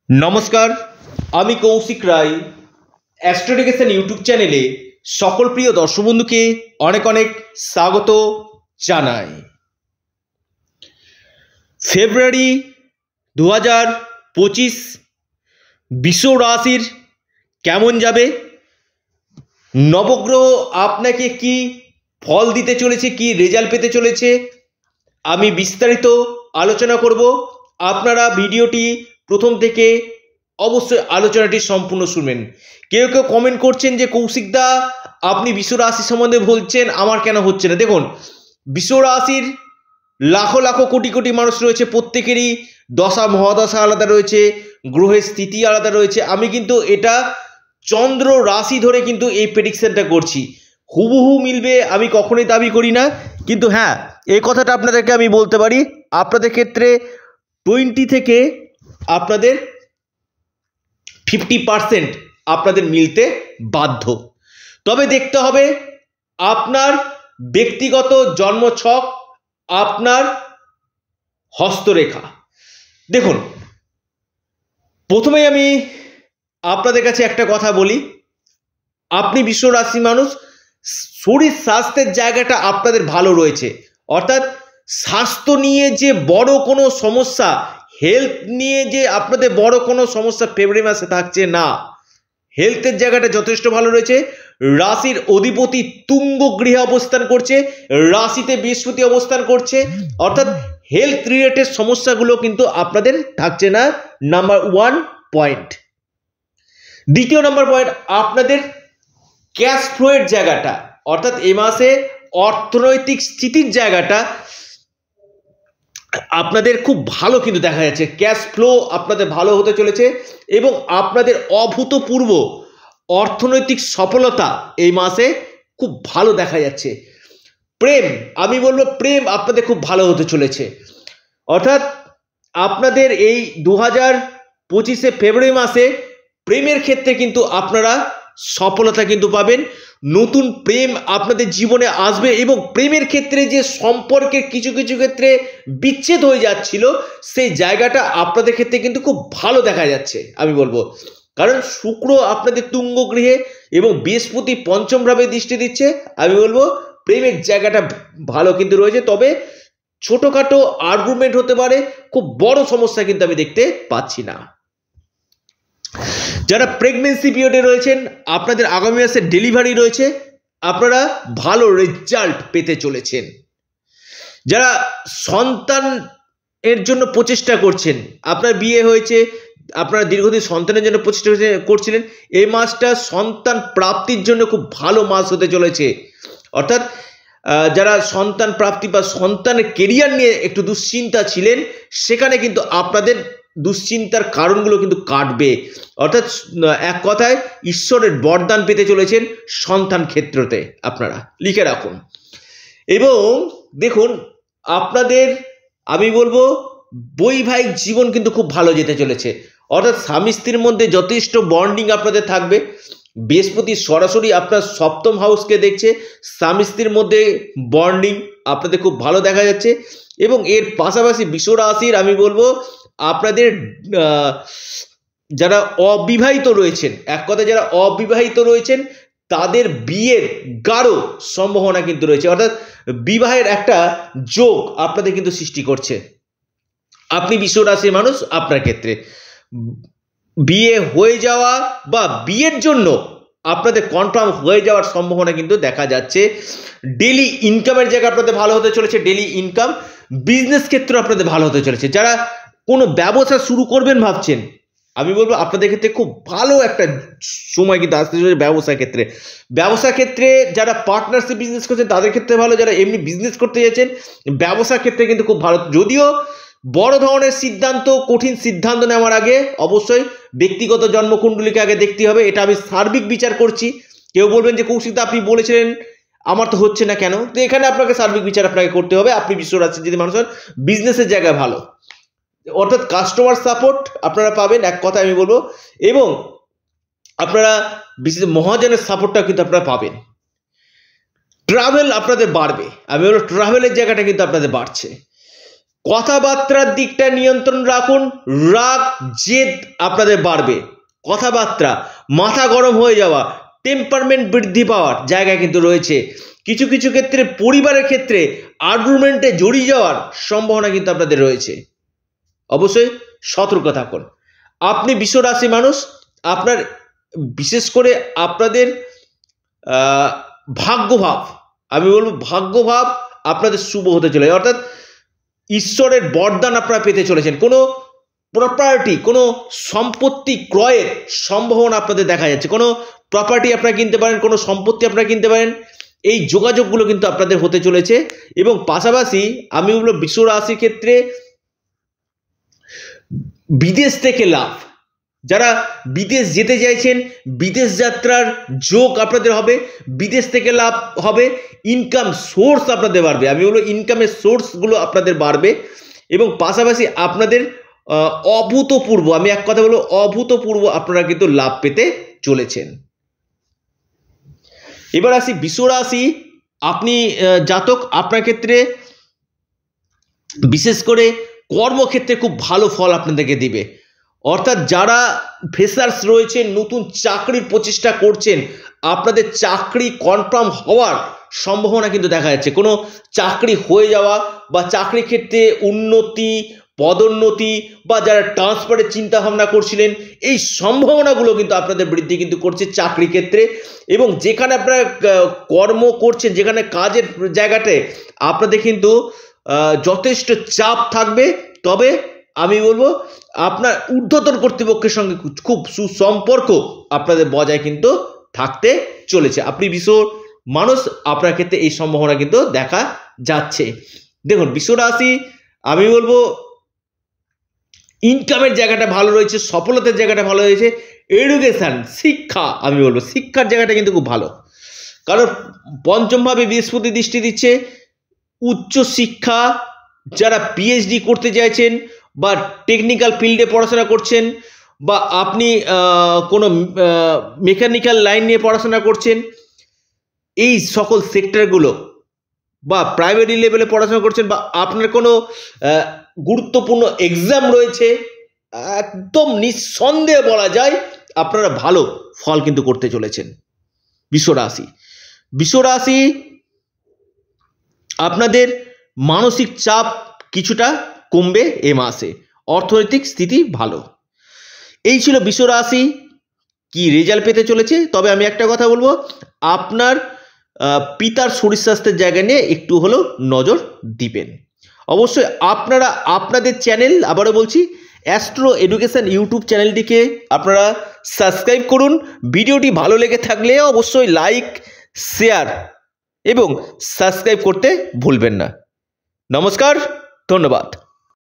নমস্কার, আমি কৌশিক রায়। অ্যাস্ট্রোডিকেশন ইউটিউব চ্যানেলে সকল প্রিয় দর্শক বন্ধুকে অনেক অনেক স্বাগত জানাই। ফেব্রুয়ারি 2025 বিশ্ব রাশির কেমন যাবে, নবগ্রহ আপনাকে কি ফল দিতে চলেছে, কি রেজাল্ট পেতে চলেছে, আমি বিস্তারিত আলোচনা করব। আপনারা ভিডিওটি প্রথম থেকে অবশ্যই আলোচনাটি সম্পূর্ণ শুনবেন। কেউ কেউ কমেন্ট করছেন যে কৌশিকদা আপনি বিশ্ব রাশি সম্বন্ধে বলছেন, আমার কেন হচ্ছে না। দেখুন, বিশ্ব রাশির লাখো লাখো কোটি কোটি মানুষ রয়েছে, প্রত্যেকেরই দশা মহাদশা আলাদা রয়েছে, গ্রহের স্থিতি আলাদা রয়েছে। আমি কিন্তু এটা চন্দ্র রাশি ধরে কিন্তু এই প্রেডিকশনটা করছি, হুবহু মিলবে আমি কখনোই দাবি করি না। কিন্তু হ্যাঁ, এই কথাটা আপনাদেরকে আমি বলতে পারি, আপনাদের ক্ষেত্রে 20 থেকে আপনাদের 50% আপনাদের মিলতে বাধ্য। তবে দেখতে হবে আপনার ব্যক্তিগত জন্মছক, আপনার হস্তরেখা। দেখুন, প্রথমেই আমি আপনাদের কাছে একটা কথা বলি, আপনি বিশ্ব রাশি মানুষ, শরীর স্বাস্থ্যের জায়গাটা আপনাদের ভালো রয়েছে। অর্থাৎ স্বাস্থ্য নিয়ে যে বড় কোনো সমস্যা, হেলথ নিয়ে যে আপনাদের বড় কোনো সমস্যা ফেব্রুয়ারি মাসে থাকছে না। হেলথের জায়গাটা যথেষ্ট ভালো রয়েছে। রাশির অধিপতি তুঙ্গ গৃহে অবস্থান করছে, রাশিতে বৃহস্পতি অবস্থান করছে, অর্থাৎ হেলথ রিলেটেড সমস্যাগুলো কিন্তু আপনাদের থাকছে না। Number 1 point. দ্বিতীয় নাম্বার পয়েন্ট, আপনাদের ক্যাশ ফ্লোয়ের জায়গাটা, অর্থাৎ এ মাসে অর্থনৈতিক স্থিতির জায়গাটা আপনাদের খুব ভালো কিন্তু দেখা যাচ্ছে। ক্যাশ ফ্লো আপনাদের ভালো হতে চলেছে এবং আপনাদের অভূতপূর্ব অর্থনৈতিক সফলতা এই মাসে খুব ভালো দেখা যাচ্ছে। প্রেম, আমি বলবো প্রেম আপনাদের খুব ভালো হতে চলেছে। অর্থাৎ আপনাদের এই 2025 ফেব্রুয়ারি মাসে প্রেমের ক্ষেত্রে কিন্তু আপনারা সফলতা কিন্তু পাবেন। নতুন প্রেম আপনাদের জীবনে আসবে এবং প্রেমের ক্ষেত্রে যে সম্পর্কের কিছু কিছু ক্ষেত্রে বিচ্ছেদ হয়ে যাচ্ছিল, সেই জায়গাটা আপনাদের ক্ষেত্রে কিন্তু খুব ভালো দেখা যাচ্ছে আমি বলবো। কারণ শুক্র আপনাদের তুঙ্গ গৃহে এবং বৃহস্পতি পঞ্চম ভাবে দৃষ্টি দিচ্ছে। আমি বলবো প্রেমের জায়গাটা ভালো কিন্তু রয়েছে। তবে ছোটখাটো আর্গুমেন্ট হতে পারে, খুব বড় সমস্যা কিন্তু আমি দেখতে পাচ্ছি না। যারা প্রেগনেন্সি পিরিয়ডে রয়েছেন, আপনাদের আগামী মাসে ডেলিভারি রয়েছে, আপনারা ভালো রেজাল্ট পেতে চলেছেন। যারা সন্তান এর জন্য প্রচেষ্টা করছেন, আপনার বিয়ে হয়েছে, আপনারা দীর্ঘদিন সন্তানের জন্য প্রচেষ্টা করছিলেন, এই মাসটা সন্তান প্রাপ্তির জন্য খুব ভালো মাস হতে চলেছে। অর্থাৎ যারা সন্তান প্রাপ্তি বা সন্তানের কেরিয়ার নিয়ে একটু দুশ্চিন্তা ছিলেন, সেখানে কিন্তু আপনাদের দুশ্চিন্তার কারণগুলো কিন্তু কাটবে। অর্থাৎ এক কথায় ঈশ্বরের বরদান পেতে চলেছেন সন্তান ক্ষেত্রতে, আপনারা লিখে রাখুন। এবং দেখুন, আপনাদের আমি বলবো বৈবাহিক জীবন কিন্তু খুব ভালো যেতে চলেছে। অর্থাৎ স্বামী স্ত্রীর মধ্যে যথেষ্ট বন্ডিং আপনাদের থাকবে। বৃহস্পতি সরাসরি আপনার সপ্তম হাউসকে দেখছে, স্বামী স্ত্রীর মধ্যে বন্ডিং আপনাদের খুব ভালো দেখা যাচ্ছে। এবং এর পাশাপাশি বিশ্ব রাশির আমি বলবো আপনাদের যারা অবিবাহিত রয়েছেন, এক কথায় যারা অবিবাহিত রয়েছেন, তাদের বিয়ের গাঢ় সম্ভাবনা কিন্তু রয়েছে। অর্থাৎ বিবাহের একটা যোগ আপনাদের কিন্তু সৃষ্টি করছে। আপনি বিশ্ব রাশির মানুষ, আপনার ক্ষেত্রে বিয়ে হয়ে যাওয়া বা বিয়ের জন্য আপনাদের কনফার্ম হয়ে যাওয়ার সম্ভাবনা কিন্তু দেখা যাচ্ছে। ডেলি ইনকামের জায়গা আপনাদের ভালো হতে চলেছে, ডেলি ইনকাম। বিজনেস ক্ষেত্রে আপনাদের ভালো হতে চলেছে। যারা কোনো ব্যবসা শুরু করবেন ভাবছেন, আমি বলবো আপনাদের ক্ষেত্রে খুব ভালো একটা সময় কিন্তু আসতে চলেছে ব্যবসা ক্ষেত্রে। যারা পার্টনারশিপ বিজনেস করছেন তাদের ক্ষেত্রে ভালো, যারা এমনি বিজনেস করতে যাচ্ছেন ব্যবসার ক্ষেত্রে কিন্তু খুব ভালো। যদিও বড় ধরনের সিদ্ধান্ত, কঠিন সিদ্ধান্ত নেওয়ার আগে অবশ্যই ব্যক্তিগত জন্মকুণ্ডলীকে আগে দেখতে হবে। এটা আমি সার্বিক বিচার করছি। কেউ বলবেন যে কৌশিকদা আপনি বলেছিলেন আমার তো হচ্ছে না কেন, তো এখানে আপনাকে সার্বিক বিচার আপনাকে করতে হবে। আপনি বিশ্ব রাশির যদি মানুষ হন, বিজনেসের জায়গায় ভালো, অর্থাৎ কাস্টমার সাপোর্ট আপনারা পাবেন, এক কথা আমি বলবো। এবং আপনারা বিশেষ মহাজনের সাপোর্টটা কিন্তু আপনারা পাবেন। ট্রাভেল আপনাদের বাড়বে, আমি বলবো ট্রাভেলের জায়গাটা কিন্তু আপনাদের বাড়ছে। কথাবার্তার দিকটা নিয়ন্ত্রণ রাখুন, রাগ জেদ আপনাদের বাড়বে, কথাবার্তা মাথা গরম হয়ে যাওয়া, টেম্পারমেন্ট বৃদ্ধি পাওয়ার জায়গায় কিন্তু রয়েছে। কিছু কিছু ক্ষেত্রে পরিবারের ক্ষেত্রে আর্গুমেন্টে জড়িয়ে যাওয়ার সম্ভাবনা কিন্তু আপনাদের রয়েছে। অবশ্যই সতর্ক থাকুন। আপনি বৃষ রাশি মানুষ, আপনার বিশেষ করে আপনাদের ভাগ্যভাব, আমি বলবো ভাগ্যভাব আপনাদের শুভ হতে চলেছে, অর্থাৎ ঈশ্বরের বরদান আপনারা পেতে চলেছেন। কোনো প্রপার্টি, কোনো সম্পত্তি ক্রয়ের সম্ভাবনা আপনাদের দেখা যাচ্ছে। কোনো প্রপার্টি আপনারা কিনতে পারেন, কোনো সম্পত্তি আপনারা কিনতে পারেন, এই যোগাযোগগুলো কিন্তু আপনাদের হতে চলেছে। এবং পাশাপাশি আমি বলবো বৃষ রাশির ক্ষেত্রে বিদেশ থেকে লাভ, যারা বিদেশ যেতে চাইছেন বিদেশ যাত্রার যোগ আপনাদের হবে, বিদেশ থেকে লাভ হবে, ইনকাম সোর্স আপনাদের বাড়বে, আমি বলবো ইনকামের সোর্সগুলো আপনাদের বাড়বে। এবং পাশাপাশি আপনাদের অভূতপূর্ব, আমি এক কথা বলবো অভূতপূর্ব আপনারা কিন্তু লাভ পেতে চলেছেন। এবার আসি বৃষ রাশি, আপনি জাতক, আপনার ক্ষেত্রে বিশেষ করে কর্মক্ষেত্রে খুব ভালো ফল আপনাদেরকে দিবে। অর্থাৎ যারা ফ্রেশার্স রয়েছেন, নতুন চাকরির প্রচেষ্টা করছেন, আপনাদের চাকরি কনফার্ম হওয়ার সম্ভাবনা কিন্তু দেখা যাচ্ছে। কোনো চাকরি হয়ে যাওয়া বা চাকরির ক্ষেত্রে উন্নতি, পদোন্নতি বা যারা ট্রান্সফারের চিন্তা ভাবনা করছিলেন, এই সম্ভাবনাগুলো কিন্তু আপনাদের বৃদ্ধি কিন্তু করছে চাকরি ক্ষেত্রে। এবং যেখানে আপনারা কর্ম করছেন, যেখানে কাজের জায়গাতে আপনাদের কিন্তু যথেষ্ট চাপ থাকবে, তবে আমি বলবো আপনার ঊর্ধ্বতন কর্তৃপক্ষের সঙ্গে খুব সুসম্পর্ক আপনাদের বজায় কিন্তু থাকতে চলেছে। আপনি বৃষ মানুষ, আপনার ক্ষেত্রে এই সম্ভাবনা কিন্তু দেখা যাচ্ছে। দেখুন বৃষ রাশি, আমি বলবো ইনকামের জায়গাটা ভালো রয়েছে, সফলতার জায়গাটা ভালো রয়েছে, এডুকেশন শিক্ষা, আমি বলবো শিক্ষার জায়গাটা কিন্তু খুব ভালো। কারণ পঞ্চমভাবে বৃহস্পতি দৃষ্টি দিচ্ছে। উচ্চ শিক্ষা, যারা পিএইচডি করতে চাইছেন বা টেকনিক্যাল ফিল্ডে পড়াশোনা করছেন, বা আপনি কোনো মেকানিক্যাল লাইন নিয়ে পড়াশোনা করছেন, এই সকল সেক্টরগুলো, বা প্রাইমারি লেভেলে পড়াশোনা করছেন, বা আপনার কোনো গুরুত্বপূর্ণ এক্সাম রয়েছে, একদম নিঃসন্দেহে বলা যায় আপনারা ভালো ফল কিন্তু করতে চলেছেন। বৃষ রাশি, বৃষ রাশি আপনাদের মানসিক চাপ কিছুটা কমবে এ মাসে, অর্থনৈতিক স্থিতি ভালো। এই ছিল বৃষ রাশি কি রেজাল্ট পেতে চলেছে। তবে আমি একটা কথা বলবো, আপনার পিতার শরীর স্বাস্থ্যের জায়গা নিয়ে একটু হলেও নজর দিবেন। অবশ্যই আপনারা আপনাদের চ্যানেল, আবারও বলছি, অ্যাস্ট্রো এডুকেশন ইউটিউব চ্যানেলটিকে আপনারা সাবস্ক্রাইব করুন। ভিডিওটি ভালো লেগে থাকলে অবশ্যই লাইক, শেয়ার এবং সাবস্ক্রাইব করতে ভুলবেন না। নমস্কার, ধন্যবাদ।